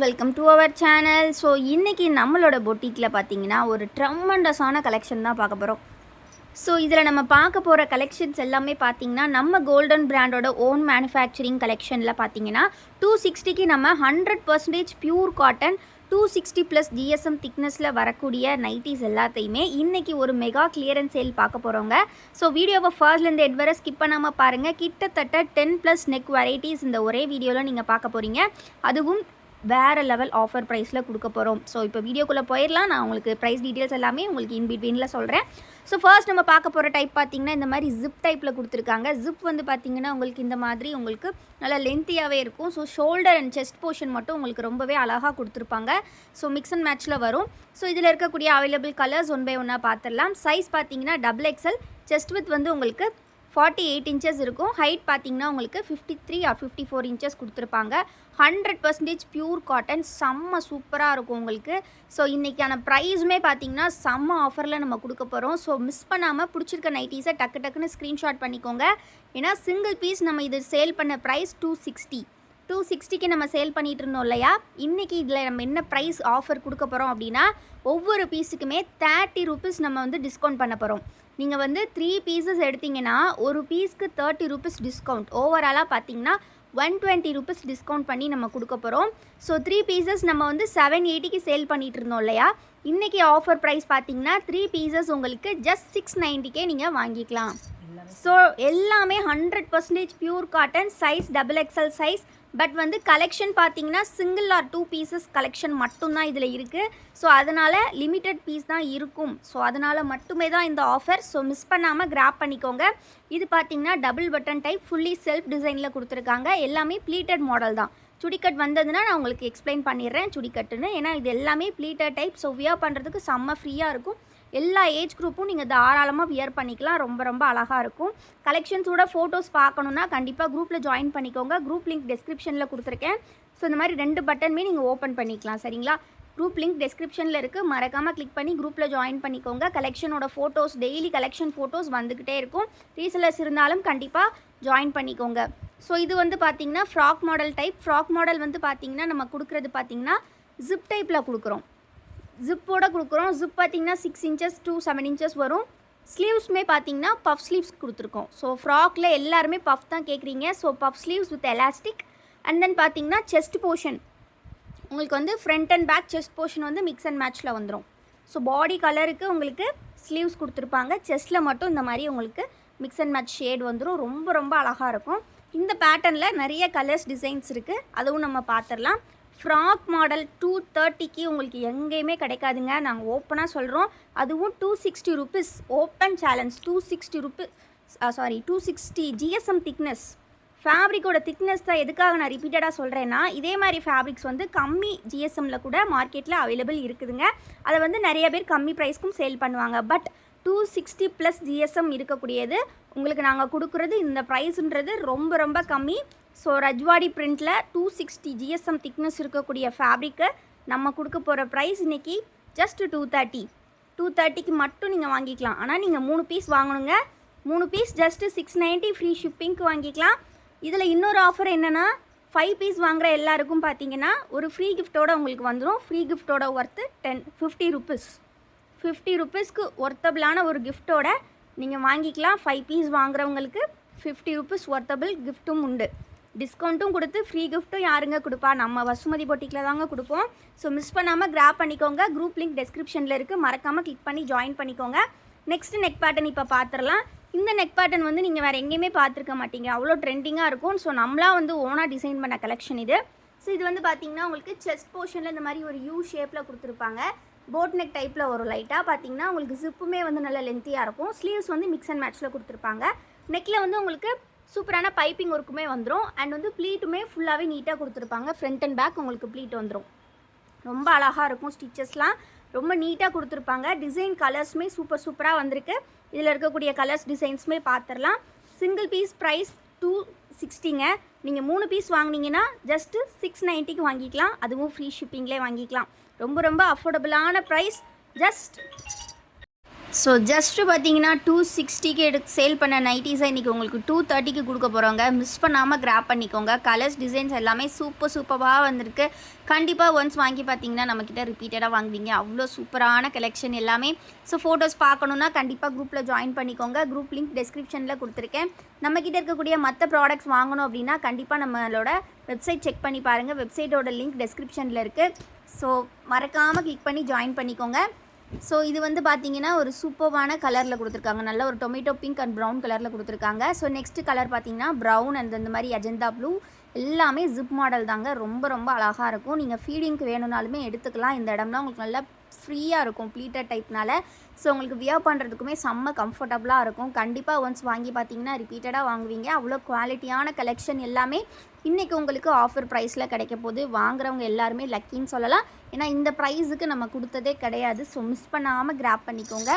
Welcome to our channel. So இன்றைக்கி நம்மளோட பொட்டிக்கில் பார்த்தீங்கன்னா ஒரு ட்ரமண்டஸான கலெக்ஷன் தான் பார்க்க போகிறோம். ஸோ இதில் நம்ம பார்க்க போகிற கலெக்ஷன்ஸ் எல்லாமே பார்த்தீங்கன்னா நம்ம கோல்டன் பிராண்டோட ஓன் மேனுஃபேக்சரிங் கலெக்ஷனில் பார்த்தீங்கன்னா 260க்கு நம்ம 100% பியூர் காட்டன் 260 ப்ளஸ் ஜிஎஸ்எம் திக்னஸில் வரக்கூடிய நைட்டிஸ் எல்லாத்தையுமே இன்றைக்கி ஒரு மெகா கிளியரன்ஸ் சேல் பார்க்க போகிறோங்க. ஸோ வீடியோவை ஃபர்ஸ்ட்லேருந்து எட் வரை ஸ்கிப் பண்ணாமல் பாருங்கள். கிட்டத்தட்ட 10+ நெக் வெரைட்டிஸ் இந்த ஒரே வீடியோவில் நீங்கள் பார்க்க போகிறீங்க. அதுவும் வேறு லெவல் ஆஃபர் ப்ரைஸில் கொடுக்க போகிறோம். ஸோ இப்போ வீடியோக்குள்ளே போயிடலாம். நான் உங்களுக்கு ப்ரைஸ் டீட்டெயில்ஸ் எல்லாமே உங்களுக்கு இன்பிட்வீனில் சொல்கிறேன். ஸோ ஃபர்ஸ்ட் நம்ம பார்க்க போகிற டைப் பார்த்திங்கன்னா இந்த மாதிரி ஜிப் டைப்பில் கொடுத்துருக்காங்க. ஜிப் வந்து பார்த்திங்கன்னா உங்களுக்கு இந்த மாதிரி உங்களுக்கு நல்லா லென்த்தியாகவே இருக்கும். So shoulder and chest portion மட்டும் உங்களுக்கு ரொம்பவே அழகாக கொடுத்துருப்பாங்க. ஸோ மிக்ஸ் அண்ட் மேட்ச்சில் வரும். ஸோ இதில் இருக்கக்கூடிய அவைலபிள் கலர்ஸ் ஒன் பை ஒன்னாக பார்த்துடலாம். சைஸ் பார்த்திங்கன்னா XXL, செஸ்ட் வித் வந்து உங்களுக்கு 48 இன்ச்சஸ் இருக்கும். ஹைட் பார்த்திங்கன்னா உங்களுக்கு 53 or 54 இன்ச்சஸ் கொடுத்துருப்பாங்க. 100% பியூர் காட்டன், செம்ம சூப்பராக இருக்கும் உங்களுக்கு. ஸோ இன்றைக்கான ப்ரைஸுமே பார்த்திங்கன்னா செம்ம ஆஃபரில் நம்ம கொடுக்க போகிறோம். ஸோ மிஸ் பண்ணாமல் பிடிச்சிருக்க நைட்டீஸை டக்குன்னு ஸ்க்ரீன்ஷாட் பண்ணிக்கோங்க. ஏன்னா சிங்கிள் பீஸ் நம்ம இது சேல் பண்ண ப்ரைஸ் 260க்கு நம்ம சேல் பண்ணிகிட்டு இருந்தோம் இல்லையா. இன்றைக்கி இதில் நம்ம என்ன ப்ரைஸ் ஆஃபர் கொடுக்க போகிறோம் அப்படின்னா ஒவ்வொரு பீஸுக்குமே 30 ரூபீஸ் நம்ம வந்து டிஸ்கவுண்ட் பண்ண போகிறோம். நீங்கள் வந்து 3 பீசஸ் எடுத்திங்கன்னா ஒரு பீஸ்க்கு 30 ரூபீஸ் டிஸ்கவுண்ட். ஓவராலாக பார்த்தீங்கன்னா 120 ரூபீஸ் டிஸ்கவுண்ட் பண்ணி நம்ம கொடுக்க போகிறோம். ஸோ 3 பீசஸ் நம்ம வந்து 780க்கு சேல் பண்ணிகிட்டு இருந்தோம் இல்லையா. இன்றைக்கி ஆஃபர் ப்ரைஸ் பார்த்தீங்கன்னா 3 பீசஸ் உங்களுக்கு ஜஸ்ட் 690க்கே நீங்கள் வாங்கிக்கலாம். ஸோ எல்லாமே 100% pure cotton, size XXL size. But வந்து கலெக்ஷன் பார்த்தீங்கன்னா சிங்கிள் ஆர் 2 பீசஸ் கலெக்ஷன் மட்டும்தான் இதில் இருக்குது. ஸோ அதனால் லிமிட்டட் பீஸ் தான் இருக்கும். ஸோ அதனால் மட்டுமே தான் இந்த ஆஃபர். ஸோ மிஸ் பண்ணாமல் கிராப் பண்ணிக்கோங்க. இது பார்த்தீங்கன்னா double button type, fully self டிசைனில் கொடுத்துருக்காங்க. எல்லாமே ப்ளீட்டட் மாடல் தான். சுடிக்கட் வந்ததுன்னா நான் உங்களுக்கு எக்ஸ்பிளைன் பண்ணிடுறேன் சுடிக்கட்டுன்னு. ஏன்னா இது எல்லாமே ப்ளீட்டட் டைப். ஸோ வியர் பண்ணுறதுக்கு செம்ம ஃப்ரீயாக இருக்கும். எல்லா ஏஜ் குரூப்பும் நீங்கள் தாராளமாக வியர் பண்ணிக்கலாம். ரொம்ப அழகாக இருக்கும். கலெக்ஷன்ஸோட ஃபோட்டோஸ் பார்க்கணுன்னா கண்டிப்பாக குரூப்பில் ஜாயின் பண்ணிக்கோங்க. குரூப் லிங்க் டெஸ்கிரிப்ஷனில் கொடுத்துருக்கேன். ஸோ இந்த மாதிரி 2 பட்டனுமே நீங்கள் ஓப்பன் பண்ணிக்கலாம். சரிங்களா? குரூப் லிங்க் டெஸ்கிரிப்ஷனில் இருக்குது. மறக்காமல் கிளிக் பண்ணி குரூப்பில் ஜாயின் பண்ணிக்கோங்க. கலெக்ஷனோட ஃபோட்டோஸ், டெய்லி கலெக்ஷன் ஃபோட்டோஸ் வந்துக்கிட்டே இருக்கும். ரீசெல்லர்ஸ் இருந்தாலும் கண்டிப்பாக ஜாயின் பண்ணிக்கோங்க. ஸோ இது வந்து பார்த்திங்கன்னா frock model type. Frock model வந்து பார்த்திங்கன்னா நம்ம கொடுக்குறது பார்த்திங்கன்னா ஜிப் டைப்பில் கொடுக்குறோம். ஜிப்போட கொடுக்குறோம். ஜிப் பார்த்திங்கன்னா 6 இன்ச்சஸ் to 7 இன்ச்சஸ் வரும். ஸ்லீவ்ஸுமே பார்த்திங்கன்னா பஃப் ஸ்லீவ்ஸ் கொடுத்துருக்கோம். ஸோ ஃப்ராக்கில் எல்லாருமே பஃப் தான் கேட்குறீங்க. So puff sleeves with elastic. And then பார்த்திங்கன்னா செஸ்ட் போர்ஷன் உங்களுக்கு வந்து front and back chest portion வந்து மிக்ஸ் அண்ட் மேட்ச்சில் வந்துடும். ஸோ பாடி கலருக்கு உங்களுக்கு ஸ்லீவ்ஸ் கொடுத்துருப்பாங்க. செஸ்ட்டில் மட்டும் இந்த மாதிரி உங்களுக்கு மிக்ஸ் அண்ட் மேட்ச் ஷேட் வந்துடும். ரொம்ப அழகாக இருக்கும். இந்த பேட்டர்னில் நிறைய கலர்ஸ் டிசைன்ஸ் இருக்குது. அதுவும் நம்ம பார்த்துடலாம். ஃப்ராக் மாடல் 230க்கு உங்களுக்கு எங்கேயுமே கிடைக்காதுங்க. நாங்கள் ஓப்பனாக சொல்கிறோம். அதுவும் 260 rupees. Open challenge. 260 GSM thickness. ஃபேப்ரிக்கோட திக்னஸ் தான் எதுக்காக நான் ரிப்பீட்டடாக சொல்கிறேன்னா இதே மாதிரி ஃபேப்ரிக்ஸ் வந்து கம்மி ஜிஎஸ்எம்மில் கூட மார்க்கெட்டில் அவைலபிள் இருக்குதுங்க. அதை வந்து நிறைய பேர் கம்மி ப்ரைஸ்க்கும் சேல் பண்ணுவாங்க. பட் 260 ப்ளஸ் ஜிஎஸ்எம் இருக்கக்கூடியது உங்களுக்கு நாங்கள் கொடுக்குறது இந்த ப்ரைஸுன்றது ரொம்ப கம்மி. ஸோ ரஜ்வாடி பிரிண்டில் 260 ஜிஎஸ்எம் திக்னஸ் இருக்கக்கூடிய ஃபேப்ரிக்கை நம்ம கொடுக்க போகிற ப்ரைஸ் இன்றைக்கி ஜஸ்ட் 230க்கு மட்டும் நீங்கள் வாங்கிக்கலாம். ஆனால் நீங்கள் 3 பீஸ் வாங்கணுங்க. 3 பீஸ் ஜஸ்ட்டு 690 ஃப்ரீ ஷிப்பிங்க்கு வாங்கிக்கலாம். இதில் இன்னொரு ஆஃபர் என்னென்னா 5 பீஸ் வாங்குகிற எல்லாருக்கும் பார்த்தீங்கன்னா ஒரு ஃப்ரீ கிஃப்ட்டோடு உங்களுக்கு வந்துடும். ஃப்ரீ கிஃப்ட்டோட ஒர்த்து 50 ரூபீஸ். 50 ரூபீஸ்க்கு ஒர்த்தபிளான ஒரு கிஃப்ட்டோட நீங்கள் வாங்கிக்கலாம். 5 பீஸ் வாங்குறவங்களுக்கு 50 ரூபீஸ் ஒர்த்தபிள் கிஃப்ட்டும் உண்டு. டிஸ்கவுண்ட்டும் கொடுத்து ஃப்ரீ கிஃப்ட்டும் யாருங்க கொடுப்பா? நம்ம வசுமதி பொட்டிக்கில் தாங்க கொடுப்போம். ஸோ மிஸ் பண்ணாமல் கிராப் பண்ணிக்கோங்க. குரூப் லிங்க் டெஸ்கிரிப்ஷனில் இருக்குது. மறக்காமல் கிளிக் பண்ணி ஜாயின் பண்ணிக்கோங்க. நெக்ஸ்ட் நெக் பேட்டர்ன் இப்போ பார்த்துடலாம். இந்த நெக் பேட்டர்ன் வந்து நீங்கள் வேறு எங்கேயுமே பார்த்துருக்க மாட்டீங்க. அவ்வளோ ட்ரெண்டிங்காக இருக்கும். ஸோ நம்மளாக வந்து ஓனாக டிசைன் பண்ண கலெக்ஷன் இது. ஸோ இது வந்து பார்த்திங்கன்னா உங்களுக்கு செஸ்ட் போர்ஷனில் இந்த மாதிரி ஒரு யூ ஷேப்பில் கொடுத்துருப்பாங்க. போட் நெக் டைப்பில் ஒரு லைட்டாக பார்த்திங்கன்னா உங்களுக்கு ஜிப்புமே வந்து நல்ல லென்த்தியாக இருக்கும். ஸ்லீவ்ஸ் வந்து மிக்ஸ் அண்ட் மேட்ச்சில் கொடுத்துருப்பாங்க. நெக்கில் வந்து உங்களுக்கு சூப்பரான பைப்பிங் ஒர்க்குமே வந்துடும். அண்ட் வந்து ப்ளீட்டுமே ஃபுல்லாகவே நீட்டாக கொடுத்துருப்பாங்க. ஃப்ரண்ட் அண்ட் பேக் உங்களுக்கு ப்ளீட் வந்துடும். ரொம்ப அழகாக இருக்கும். ஸ்டிச்சஸ்லாம் ரொம்ப நீட்டாக கொடுத்துருப்பாங்க. டிசைன் கலர்ஸுமே சூப்பராக வந்திருக்கு. இதில் இருக்கக்கூடிய கலர்ஸ் டிசைன்ஸுமே பார்த்துடலாம். சிங்கிள் பீஸ் ப்ரைஸ் 260ங்க. நீங்கள் 3 பீஸ் வாங்கினீங்கன்னா ஜஸ்ட்டு 690க்கு வாங்கிக்கலாம். அதுவும் ஃப்ரீ ஷிப்பிங்லேயே வாங்கிக்கலாம். ரொம்ப அஃபோர்டபுளான ப்ரைஸ். ஜஸ்ட் ஸோ ஜஸ்ட்டு பார்த்தீங்கன்னா 260க்கு சேல் பண்ண நைட்டிஸை இன்றைக்கி உங்களுக்கு 230க்கு கொடுக்க போகிறோங்க. மிஸ் பண்ணாமல் கிராப் பண்ணிக்கோங்க. கலர்ஸ் டிசைன்ஸ் எல்லாமே சூப்பராக வந்திருக்கு. கண்டிப்பாக ஒன்ஸ் வாங்கி பார்த்தீங்கன்னா நம்மக்கிட்ட ரிப்பீட்டடாக வாங்குவீங்க. அவ்வளோ சூப்பரான கலெக்ஷன் எல்லாமே. ஸோ ஃபோட்டோஸ் பார்க்கணுன்னா கண்டிப்பாக குரூப்பில் ஜாயின் பண்ணிக்கோங்க. குரூப் லிங்க் டிஸ்கிரிப்ஷனில் கொடுத்துருக்கேன். நம்மக்கிட்ட இருக்கக்கூடிய மற்ற ப்ராடக்ட்ஸ் வாங்கணும் அப்படின்னா கண்டிப்பாக நம்மளோட வெப்சைட் செக் பண்ணி பாருங்கள். வெப்சைட்டோட லிங்க் டிஸ்கிரிப்ஷனில் இருக்குது. ஸோ மறக்காமல் கிளிக் பண்ணி ஜாயின் பண்ணிக்கோங்க. ஸோ இது வந்து பார்த்தீங்கன்னா ஒரு சூப்பர்வான கலரில் கொடுத்துருக்காங்க. நல்ல ஒரு டொமேட்டோ பிங்க் அண்ட் ப்ரௌன் கலரில் கொடுத்துருக்காங்க. ஸோ நெக்ஸ்ட்டு கலர் பார்த்தீங்கன்னா ப்ரௌன் அண்ட் இந்த மாதிரி அஜந்தா ப்ளூ எல்லாமே ஜிப் மாடல் தாங்க. ரொம்ப அழகாக இருக்கும். நீங்கள் ஃபீடிங்க்கு வேணும்னாலுமே எடுத்துக்கலாம். இந்த இடம்லாம் உங்களுக்கு நல்லா ஃப்ரீயாக இருக்கும் ப்ளீட்டட் டைப்னால. ஸோ உங்களுக்கு வியர் பண்ணுறதுக்குமே செம்ம கம்ஃபர்டபுளாக இருக்கும். கண்டிப்பாக ஒன்ஸ் வாங்கி பார்த்தீங்கன்னா ரிப்பீட்டடாக வாங்குவீங்க. அவ்வளோ குவாலிட்டியான கலெக்ஷன் எல்லாமே இன்றைக்கி உங்களுக்கு ஆஃபர் ப்ரைஸில் கிடைக்க போது. வாங்குறவங்க எல்லாருமே லக்கின்னு சொல்லலாம். ஏன்னா இந்த ப்ரைஸுக்கு நம்ம கொடுத்ததே கிடையாது. ஸோ மிஸ் பண்ணாமல் கிராப் பண்ணிக்கோங்க.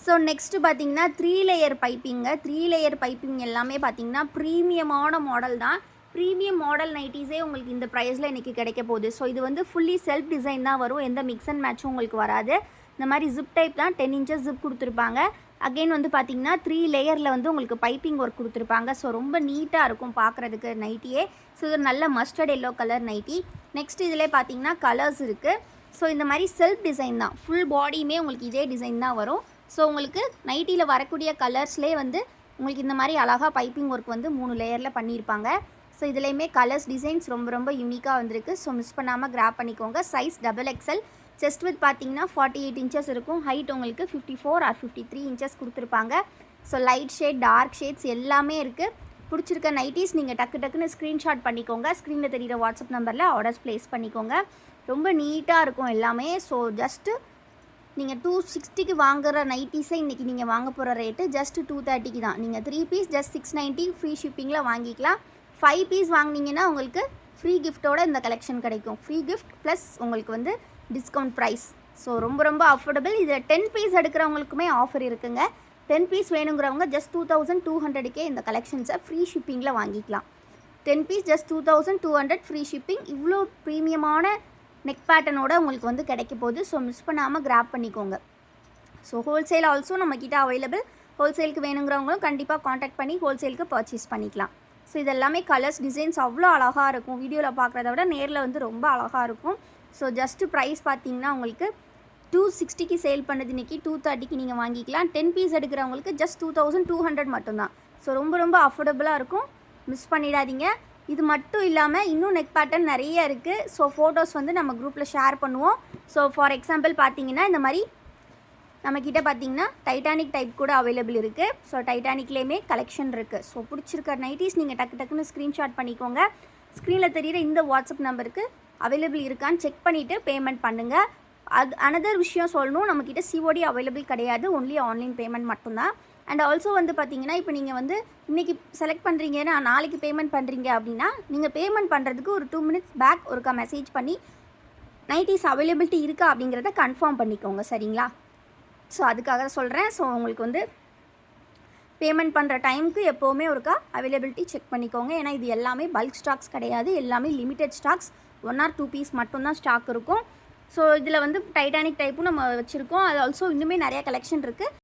ஸோ நெக்ஸ்ட்டு பார்த்தீங்கன்னா 3 லேயர் பைப்பிங்க. 3 லேயர் பைப்பிங் எல்லாமே பார்த்தீங்கன்னா ப்ரீமியமான மாடல் தான். ப்ரீமியம் மாடல் நைட்டிஸே உங்களுக்கு இந்த ப்ரைஸில் இன்றைக்கி கிடைக்க போகுது. ஸோ இது வந்து ஃபுல்லி செல்ஃப் டிசைன் தான் வரும். எந்த மிக்ஸ் அண்ட் மேட்சும் உங்களுக்கு வராது. இந்த மாதிரி ஜிப் டைப் தான் 10 inches ஜிப் கொடுத்துருப்பாங்க. அகெயின் வந்து பார்த்திங்கன்னா 3 லேயரில் வந்து உங்களுக்கு பைப்பிங் ஒர்க் கொடுத்துருப்பாங்க. ஸோ ரொம்ப நீட்டாக இருக்கும் பார்க்குறதுக்கு நைட்டியே. ஸோ இது நல்ல mustard yellow colour nightie. Next இதிலே பார்த்தீங்கன்னா கலர்ஸ் இருக்குது. ஸோ இந்த மாதிரி செல்ஃப் டிசைன் தான். ஃபுல் பாடியுமே உங்களுக்கு இதே டிசைன் தான் வரும். ஸோ உங்களுக்கு நைட்டியில் வரக்கூடிய கலர்ஸ்லேயே வந்து உங்களுக்கு இந்த மாதிரி அழகாக பைப்பிங் ஒர்க் வந்து 3 லேயரில் பண்ணியிருப்பாங்க. ஸோ இதுலேயுமே கலர்ஸ் டிசைன்ஸ் ரொம்ப யூனிக்காக வந்திருக்கு. ஸோ மிஸ் பண்ணாமல் கிராப் பண்ணிக்கோங்க. Size XXL. செஸ்ட் வித் பார்த்தீங்கன்னா 48 inches இருக்கும். ஹைட் உங்களுக்கு 54 or 53 inches கொடுத்துருப்பாங்க. So light shade dark shades எல்லாமே இருக்குது. பிடிச்சிருக்க நைட்டிஸ் நீங்கள் டக்குன்னு ஸ்க்ரீன்ஷாட் பண்ணிக்கோங்க. ஸ்க்ரீனில் தெரிகிற வாட்ஸ்அப் நம்பரில் ஆர்டர்ஸ் ப்ளேஸ் பண்ணிக்கோங்க. ரொம்ப நீட்டாக இருக்கும் எல்லாமே. ஸோ ஜஸ்ட்டு நீங்கள் 260க்கு வாங்குகிற நைட்டிஸை இன்றைக்கி நீங்கள் வாங்க போகிற ரேட்டு ஜஸ்ட்டு 230க்கு தான். நீங்கள் 3 பீஸ் ஜஸ்ட் 690 ஃப்ரீ ஷிப்பிங்கில் வாங்கிக்கலாம். 5 பீஸ் வாங்கினீங்கன்னா உங்களுக்கு ஃப்ரீ கிஃப்ட்டோட இந்த கலெக்ஷன் கிடைக்கும். ஃப்ரீ கிஃப்ட் ப்ளஸ் உங்களுக்கு வந்து டிஸ்கவுண்ட் ப்ரைஸ். ஸோ ரொம்ப அஃபோர்டபுள். இதில் 10 பீஸ் எடுக்கிறவங்களுக்குமே ஆஃபர் இருக்குங்க. 10 பீஸ் வேணுங்கிறவங்க ஜஸ்ட் 2200க்கே இந்த கலெக்ஷன்ஸை ஃப்ரீ ஷிப்பிங்கில் வாங்கிக்கலாம். 10 பீஸ் ஜஸ்ட் 2200 ஃப்ரீ ஷிப்பிங். இவ்வளோ ப்ரீமியமான நெக் பேட்டர்னோட உங்களுக்கு வந்து கிடைக்க போகுது. ஸோ மிஸ் பண்ணாமல் கிராப் பண்ணிக்கோங்க. ஸோ ஹோல்சேல் ஆல்சோ நம்மக்கிட்ட அவைலபிள். ஹோல்சேலுக்கு வேணுங்கிறவங்களும் கண்டிப்பாக காண்டாக்ட் பண்ணி ஹோல்சேலுக்கு பர்ச்சேஸ் பண்ணிக்கலாம். ஸோ இதெல்லாமே கலர்ஸ் டிசைன்ஸ் அவ்வளோ அழகாக இருக்கும். வீடியோவில் பார்க்குறத விட நேரில் வந்து ரொம்ப அழகாக இருக்கும். ஸோ ஜஸ்ட்டு ப்ரைஸ் பார்த்தீங்கன்னா உங்களுக்கு 260க்கு சேல் பண்ணது இன்றைக்கி 230க்கு நீங்கள் வாங்கிக்கலாம். 10 பீஸ் எடுக்கிறவங்களுக்கு ஜஸ்ட் 2200 மட்டும்தான். ஸோ ரொம்ப அஃபோர்டபுளாக இருக்கும். மிஸ் பண்ணிடாதீங்க. இது மட்டும் இல்லாமல் இன்னும் நெக் பேட்டர்ன் நிறைய இருக்குது. ஸோ ஃபோட்டோஸ் வந்து நம்ம குரூப்பில் ஷேர் பண்ணுவோம். ஸோ ஃபார் எக்ஸாம்பிள் பார்த்தீங்கன்னா இந்த மாதிரி நம்மக்கிட்ட பார்த்தீங்கன்னா டைட்டானிக் டைப் கூட அவைலபிள் இருக்குது. ஸோ டைட்டானிக்லேயுமே கலெக்ஷன் இருக்குது. ஸோ பிடிச்சிருக்க நைட்டிஸ் நீங்கள் டக்குன்னு ஸ்க்ரீன்ஷாட் பண்ணிக்கோங்க. ஸ்க்ரீனில் தெரிகிற இந்த வாட்ஸ்அப் நம்பருக்கு அவைலபிள் இருக்கான்னு செக் பண்ணிவிட்டு பேமெண்ட் பண்ணுங்கள். அது அனதர் விஷயம் சொல்லணும், நம்மக்கிட்ட சிஓடி அவைலபிள் கிடையாது. ஒன்லி ஆன்லைன் பேமெண்ட் மட்டும்தான். அண்ட் ஆல்சோ வந்து பார்த்தீங்கன்னா இப்போ நீங்கள் வந்து இன்றைக்கி செலக்ட் பண்ணுறீங்கன்னா நாளைக்கு பேமெண்ட் பண்ணுறீங்க அப்படின்னா நீங்கள் பேமெண்ட் பண்ணுறதுக்கு ஒரு 2 minutes பேக் ஒருக்கா மெசேஜ் பண்ணி நைட்டிஸ் அவைலபிலிட்டி இருக்கா அப்படிங்கிறத கன்ஃபார்ம் பண்ணிக்கோங்க. சரிங்களா? ஸோ அதுக்காக சொல்கிறேன். ஸோ உங்களுக்கு வந்து பேமெண்ட் பண்ணுற டைமுக்கு எப்போவுமே ஒருக்கா அவைலபிலிட்டி செக் பண்ணிக்கோங்க. ஏன்னா இது எல்லாமே பல்க் ஸ்டாக்ஸ் கிடையாது. எல்லாமே லிமிட்டட் ஸ்டாக்ஸ். 1 or 2 பீஸ் மட்டும்தான் ஸ்டாக் இருக்கும். ஸோ இதில் வந்து டைட்டானிக் டைப்பும் நம்ம வச்சுருக்கோம். அது ஆல்சோ இன்னுமே நிறையா கலெக்ஷன் இருக்குது.